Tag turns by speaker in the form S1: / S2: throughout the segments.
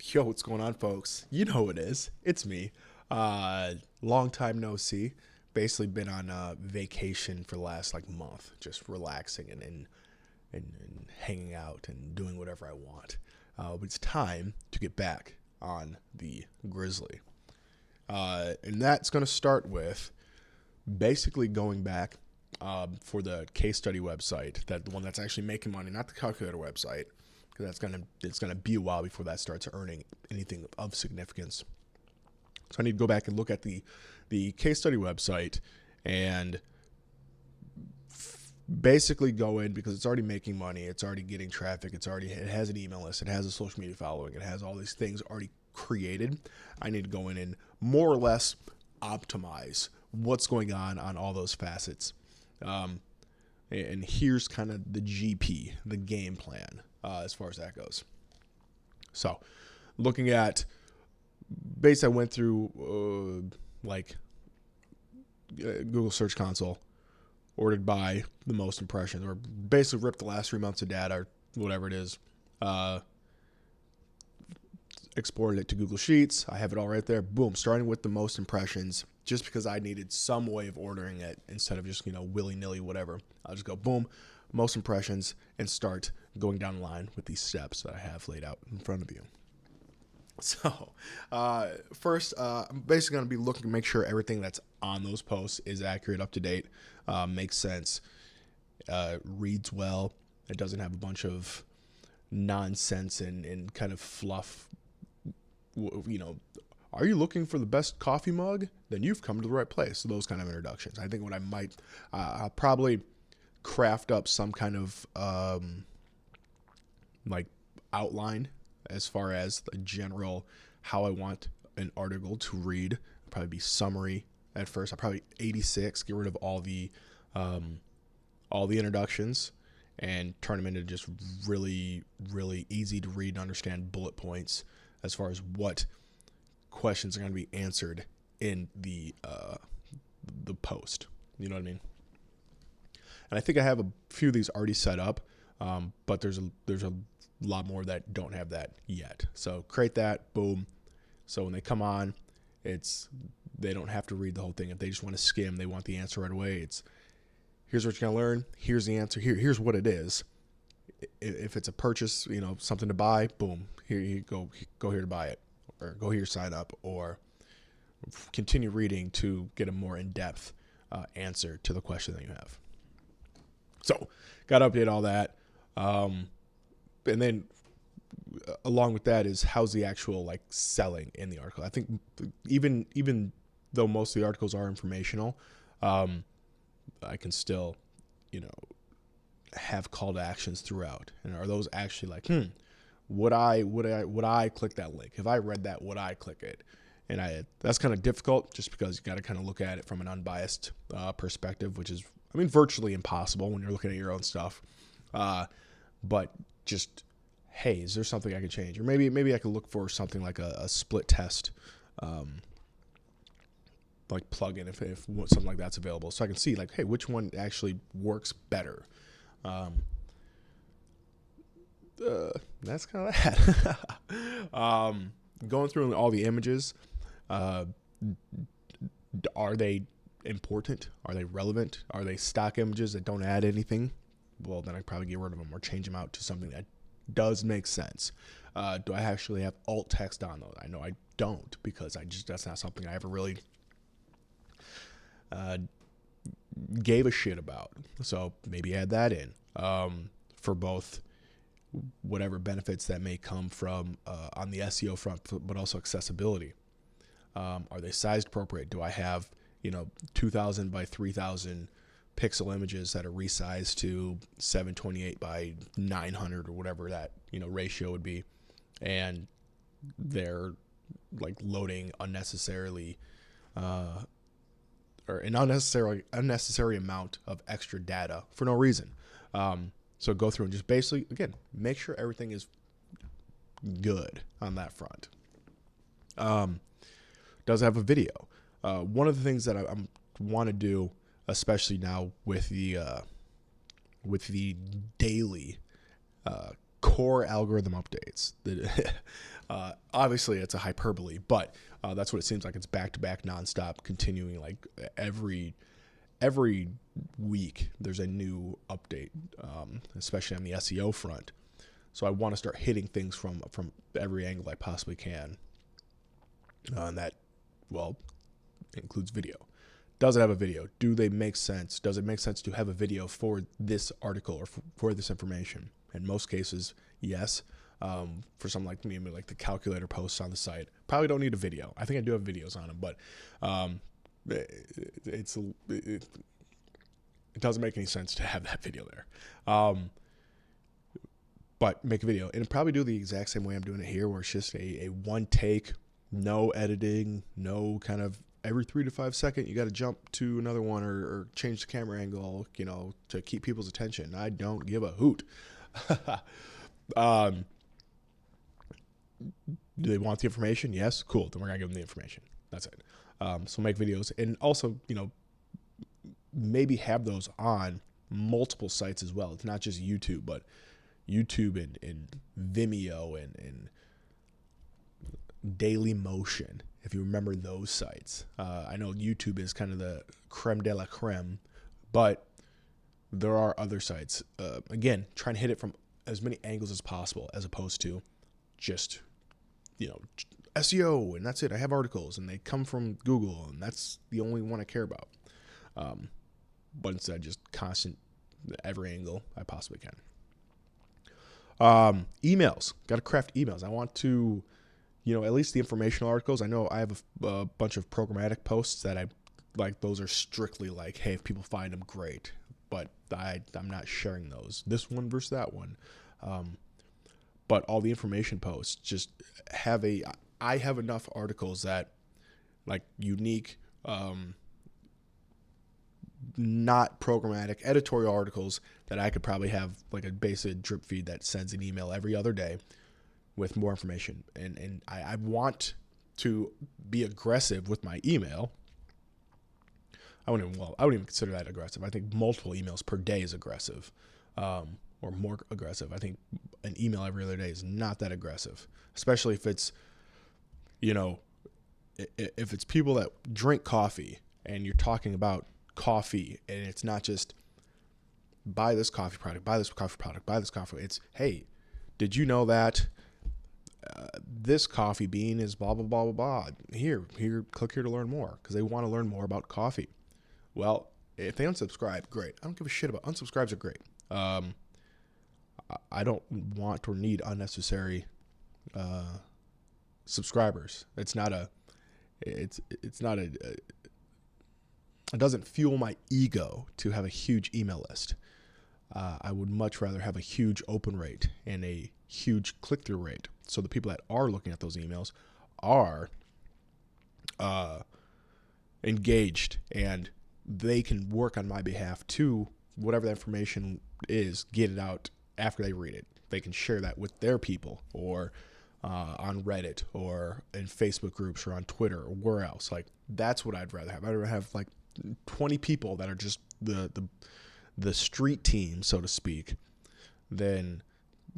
S1: Yo, what's going on, folks? You know who it is. It's me. Long time no see. Basically been on vacation for the last month, just relaxing and hanging out and doing whatever I want. But it's time to get back on the Grizzly. And that's going to start with basically going back for the case study website, the one that's actually making money, not the calculator website, because it's gonna be a while before that starts earning anything of significance. So I need to go back and look at the case study website and basically go in, because it's already making money, it's already getting traffic, it has an email list, it has a social media following, it has all these things already created. I need to go in and more or less optimize what's going on all those facets. And here's kind of the GP, the game plan, as far as that goes. So, looking at, basically I went through Google Search Console, ordered by the most impressions, or basically ripped the last 3 months of data, or whatever it is, exported it to Google Sheets. I have it all right there. Boom, starting with the most impressions, just because I needed some way of ordering it instead of just, willy-nilly, whatever. I'll just go, boom, most impressions, and start going down the line with these steps that I have laid out in front of you. So, first, I'm basically going to be looking to make sure everything that's on those posts is accurate, up to date, makes sense, reads well. It doesn't have a bunch of nonsense and kind of fluff. Are you looking for the best coffee mug? Then you've come to the right place. So those kind of introductions. I think what I might, I'll probably craft up some kind of outline as far as the general how I want an article to read. It'll probably be summary at first. I'll probably 86, get rid of all the introductions and turn them into just really, really easy to read and understand bullet points as far as what questions are going to be answered in the post. You know what I mean? And I think I have a few of these already set up, but there's a lot more that don't have that yet. So create that, boom. So when they come on, they don't have to read the whole thing. If they just want to skim, they want the answer right away. It's here's what you're gonna learn. Here's the answer. Here's what it is. If it's a purchase, something to buy, boom. Here you go. Go here to buy it, or go here sign up, or continue reading to get a more in-depth answer to the question that you have. So, got to update all that, and then along with that is how's the actual selling in the article. I think even though most of the articles are informational, I can still have call to actions throughout. And are those actually would I click that link? If I read that, would I click it? And that's kind of difficult, just because you got to kind of look at it from an unbiased perspective, which is, virtually impossible when you're looking at your own stuff. But just, hey, is there something I can change? Or maybe I could look for something like a split test, plugin, if something like that's available, so I can see hey, which one actually works better. That's kind of that. Going through all the images, are they important? Are they relevant? Are they stock images that don't add anything? Well, then I'd probably get rid of them or change them out to something that does make sense. Do I actually have alt text on those? I know I don't, because that's not something I ever really gave a shit about. So maybe add that in for both whatever benefits that may come from on the SEO front, but also accessibility. Are they sized appropriate? Do I have 2,000 by 3,000 pixel images that are resized to 728 by 900 or whatever that ratio would be, and they're loading unnecessarily or an unnecessary amount of extra data for no reason. So go through and just basically, again, make sure everything is good on that front. Does have a video. One of the things that I want to do, especially now with the daily core algorithm updates, Obviously, it's a hyperbole, but that's what it seems like. It's back to back, nonstop, continuing. Like every week, there's a new update, especially on the SEO front. So I want to start hitting things from every angle I possibly can, and that, well, includes video. Does it have a video? Do they make sense? Does it make sense to have a video for this article or for this information? In most cases, yes. For something like me, like the calculator posts on the site, probably don't need a video. I think I do have videos on them, but it doesn't make any sense to have that video there. But make a video and probably do the exact same way I'm doing it here, where it's just a one take, no editing, no kind of every 3 to 5 seconds, you got to jump to another one or change the camera angle, to keep people's attention. I don't give a hoot. Do they want the information? Yes. Cool. Then we're going to give them the information. That's it. So make videos and also, maybe have those on multiple sites as well. It's not just YouTube, but YouTube and Vimeo and Daily Motion, if you remember those sites. I know YouTube is kind of the creme de la creme, but there are other sites. Again, trying to hit it from as many angles as possible, as opposed to just, SEO and that's it. I have articles and they come from Google and that's the only one I care about. But instead, just constant every angle I possibly can. Emails. Got to craft emails. I want to, at least the informational articles. I know I have a bunch of programmatic posts that I like. Those are strictly like, hey, if people find them, great. But I'm not sharing those. This one versus that one. But all the information posts just I have enough articles that like unique, not programmatic editorial articles that I could probably have like a basic drip feed that sends an email every other day with more information. And I want to be aggressive with my email. I wouldn't even consider that aggressive. I think multiple emails per day is aggressive, or more aggressive. I think an email every other day is not that aggressive, especially if it's, if it's people that drink coffee and you're talking about coffee and it's not just buy this coffee product, buy this coffee product, buy this coffee. It's, hey, did you know that this coffee bean is blah, blah, blah, blah, blah. Here, click here to learn more, because they want to learn more about coffee. Well, if they unsubscribe, great. I don't give a shit about unsubscribes are great. I don't want or need unnecessary subscribers. It doesn't fuel my ego to have a huge email list. I would much rather have a huge open rate and a huge click-through rate, so the people that are looking at those emails are engaged and they can work on my behalf to whatever the information is, get it out after they read it. They can share that with their people, or on Reddit, or in Facebook groups, or on Twitter, or where else. Like, that's what I'd rather have. I'd rather have like 20 people that are just the street team, so to speak, than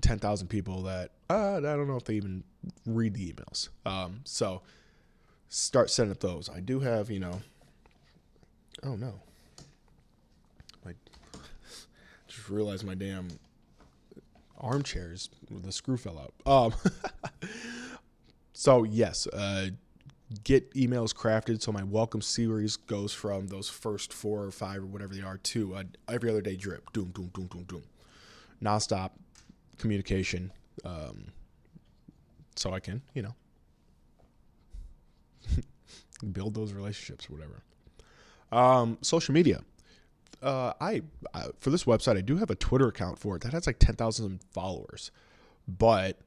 S1: 10,000 people that I don't know if they even read the emails. So start setting up those. I do have, oh no, I just realized my damn armchairs, the screw fell out. So yes, get emails crafted. So my welcome series goes from those first 4 or 5 or whatever they are to every other day drip, doom, doom, doom, doom, doom, nonstop communication. So I can, build those relationships or whatever. Social media. I for this website, I do have a Twitter account for it that has like 10,000 followers, but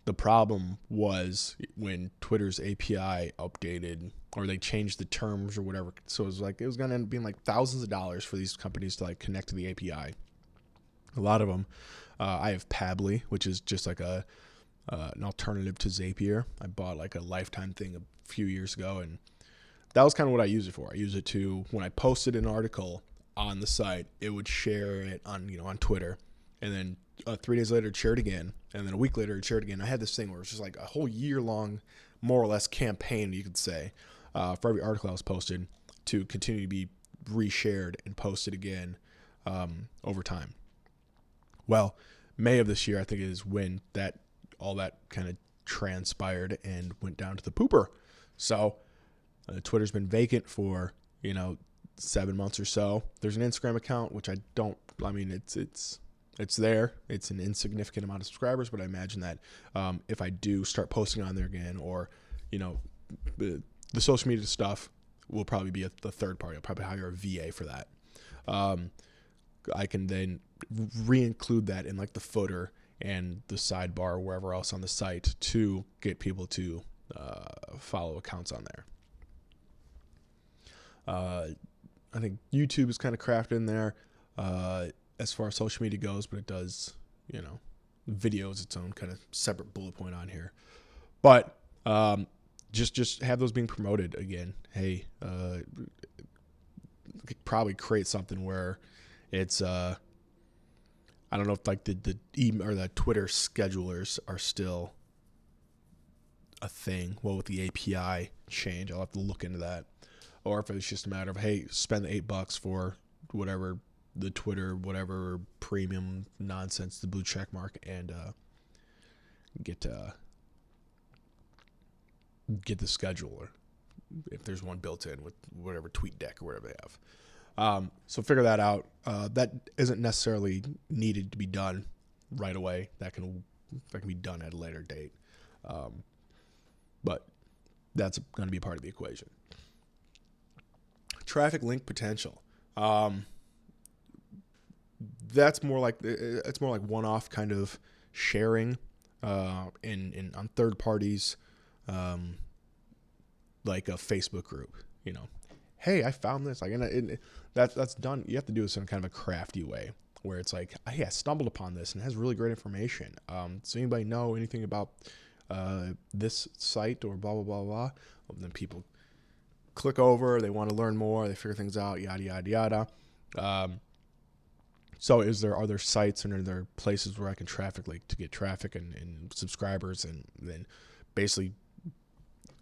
S1: the problem was when Twitter's API updated, or they changed the terms or whatever. So it was going to end up being like thousands of dollars for these companies to like connect to the API. A lot of them. I have Pabbly, which is just like an alternative to Zapier. I bought like a lifetime thing a few years ago, and that was kind of what I use it for. I use it to, when I posted an article on the site, it would share it on Twitter, and then 3 days later, share it again, and then a week later, share it again. I had this thing where it's just like a whole year-long, more or less, campaign, you could say, for every article I was posted to continue to be reshared and posted again over time. Well, May of this year, I think, is when all that kind of transpired and went down to the pooper. So Twitter's been vacant for 7 months or so. There's an Instagram account, which it's there. It's an insignificant amount of subscribers, but I imagine that if I do start posting on there again, or the social media stuff will probably be the third party. I'll probably hire a VA for that. I can then re-include that in like the footer and the sidebar or wherever else on the site to get people to follow accounts on there. I think YouTube is kind of crafted in there as far as social media goes, but it does, video is its own kind of separate bullet point on here. But just have those being promoted again. Hey, could probably create something where it's I don't know if like the email or the Twitter schedulers are still a thing. Well, with the API change, I'll have to look into that. Or if it's just a matter of, hey, spend the $8 for whatever the Twitter, whatever premium nonsense, the blue check mark, and get the scheduler if there's one built in with whatever TweetDeck or whatever they have. So figure that out. That isn't necessarily needed to be done right away. That can be done at a later date. But that's going to be part of the equation. Traffic link potential. That's more like one-off kind of sharing in on third parties, like a Facebook group. Hey, I found this. That's done. You have to do this in kind of a crafty way, where it's like, hey, I stumbled upon this and it has really great information. Does anybody know anything about this site or blah blah blah blah? Well, then people click over. They want to learn more. They figure things out. Yada yada yada. So are there sites and are there places where I can traffic link to get traffic and subscribers, and then basically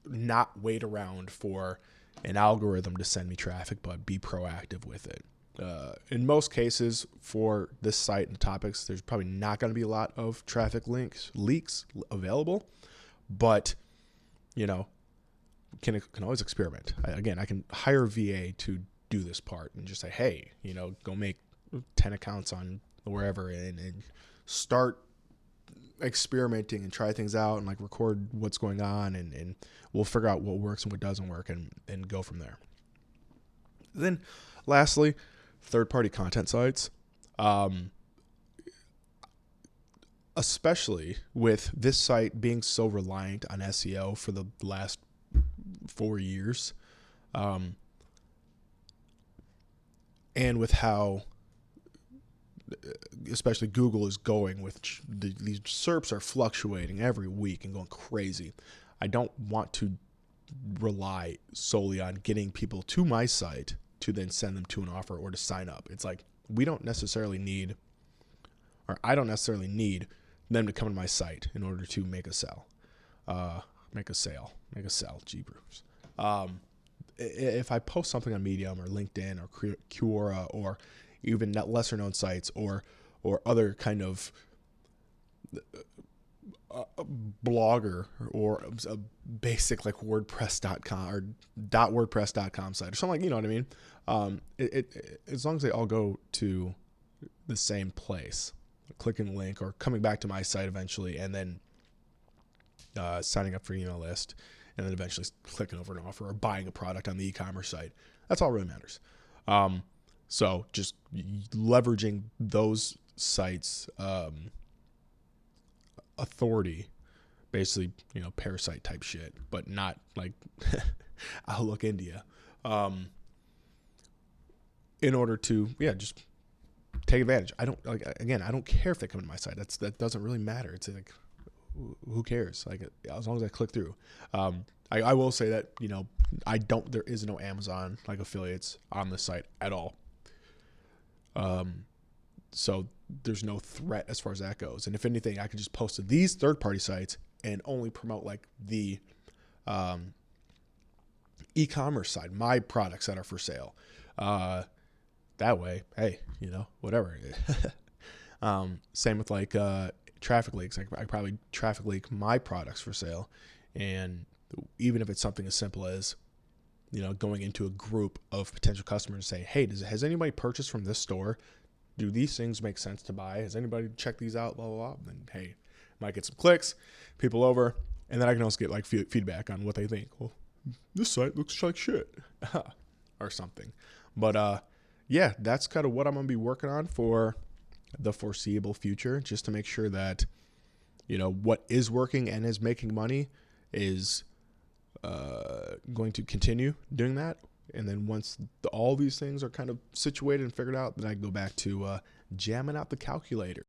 S1: not wait around for an algorithm to send me traffic, but be proactive with it. In most cases for this site and topics, there's probably not going to be a lot of traffic leaks available, but can always experiment. I can hire a VA to do this part and just say, hey, go make 10 accounts on wherever and start experimenting and try things out and like record what's going on, and we'll figure out what works and what doesn't work and go from there. Then lastly, third-party content sites. Especially with this site being so reliant on SEO for the last 4 years, and with how especially Google is going with these SERPs are fluctuating every week and going crazy. I don't want to rely solely on getting people to my site to then send them to an offer or to sign up. It's like I don't necessarily need them to come to my site in order to make a sale. Jeepers. If I post something on Medium or LinkedIn or Quora or even lesser known sites or other kind of blogger or a basic like WordPress.com or .wordpress.com site or something, like, what I mean? As long as they all go to the same place, clicking the link or coming back to my site eventually, and then signing up for email list, and then eventually clicking over an offer or buying a product on the e-commerce site. That's all really matters. So just leveraging those sites' authority, basically, parasite type shit, but not like Outlook India, in order to, just take advantage. I don't care if they come to my site. That doesn't really matter. It's like, who cares? Like, as long as I click through. I will say that, there is no Amazon like affiliates on the site at all. So there's no threat as far as that goes. And if anything, I could just post to these third-party sites and only promote like the e-commerce side, my products that are for sale. That way, hey, whatever. Same with like traffic leaks. I probably traffic leak my products for sale. And even if it's something as simple as, going into a group of potential customers and saying, hey, has anybody purchased from this store? Do these things make sense to buy? Has anybody checked these out? Blah, blah, blah. And hey, might get some clicks, people over, and then I can also get like feedback on what they think. Well, this site looks like shit or something. But yeah, that's kind of what I'm going to be working on for the foreseeable future, just to make sure that, what is working and is making money is going to continue doing that. And then once all these things are kind of situated and figured out, then I go back to jamming out the calculator.